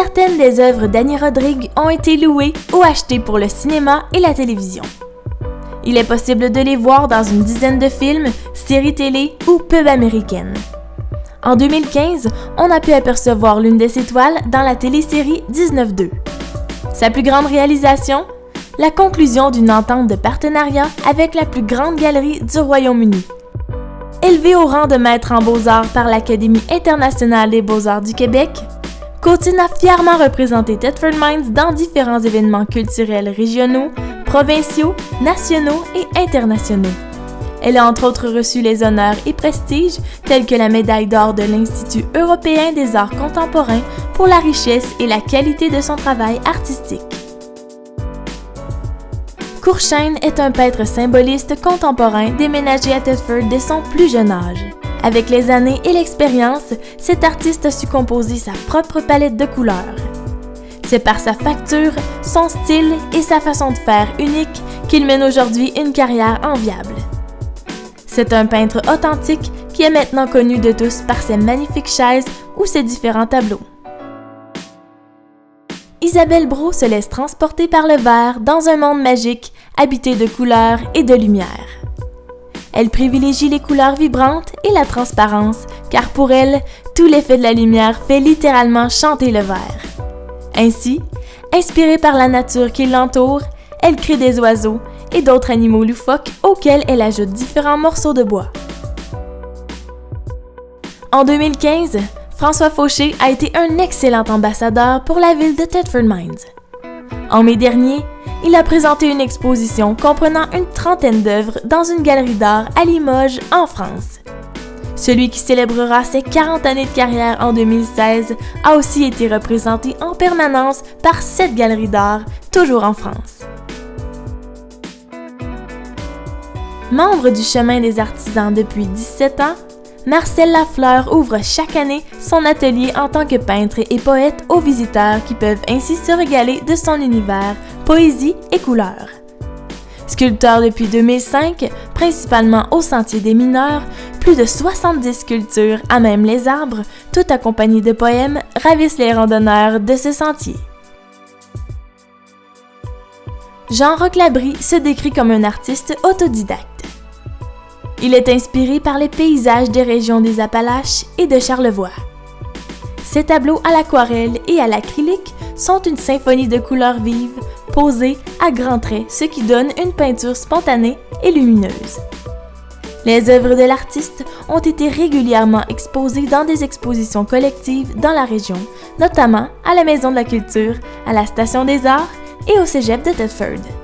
certaines des œuvres d'Annie Rodrigue ont été louées ou achetées pour le cinéma et la télévision. Il est possible de les voir dans une dizaine de films, séries télé ou pubs américaines. En 2015, on a pu apercevoir l'une de ses toiles dans la télésérie 19-2. Sa plus grande réalisation? La conclusion d'une entente de partenariat avec la plus grande galerie du Royaume-Uni. Élevé au rang de maître en beaux-arts par l'Académie internationale des beaux-arts du Québec, Cotine a fièrement représenté Thetford Mines dans différents événements culturels régionaux, provinciaux, nationaux et internationaux. Elle a entre autres reçu les honneurs et prestiges tels que la médaille d'or de l'Institut européen des arts contemporains pour la richesse et la qualité de son travail artistique. Courchesne est un peintre symboliste contemporain déménagé à Thetford dès son plus jeune âge. Avec les années et l'expérience, cet artiste a su composer sa propre palette de couleurs. C'est par sa facture, son style et sa façon de faire unique qu'il mène aujourd'hui une carrière enviable. C'est un peintre authentique qui est maintenant connu de tous par ses magnifiques chaises ou ses différents tableaux. Isabelle Brault se laisse transporter par le vert dans un monde magique habité de couleurs et de lumière. Elle privilégie les couleurs vibrantes et la transparence, car pour elle, tout l'effet de la lumière fait littéralement chanter le vert. Ainsi, inspirée par la nature qui l'entoure, elle crée des oiseaux et d'autres animaux loufoques auxquels elle ajoute différents morceaux de bois. En 2015, François Fauché a été un excellent ambassadeur pour la ville de Thetford Mines. En mai dernier, il a présenté une exposition comprenant une trentaine d'œuvres dans une galerie d'art à Limoges, en France. Celui qui célébrera ses 40 années de carrière en 2016 a aussi été représenté en permanence par 7 galeries d'art, toujours en France. Membre du Chemin des artisans depuis 17 ans, Marcel Lafleur ouvre chaque année son atelier en tant que peintre et poète aux visiteurs qui peuvent ainsi se régaler de son univers, poésie et couleurs. Sculpteur depuis 2005, principalement au Sentier des Mineurs, plus de 70 sculptures à même les arbres, toutes accompagnées de poèmes, ravissent les randonneurs de ce sentier. Jean-Roch Labrie se décrit comme un artiste autodidacte. Il est inspiré par les paysages des régions des Appalaches et de Charlevoix. Ses tableaux à l'aquarelle et à l'acrylique sont une symphonie de couleurs vives, posées à grands traits, ce qui donne une peinture spontanée et lumineuse. Les œuvres de l'artiste ont été régulièrement exposées dans des expositions collectives dans la région, notamment à la Maison de la Culture, à la Station des Arts et au Cégep de Thetford.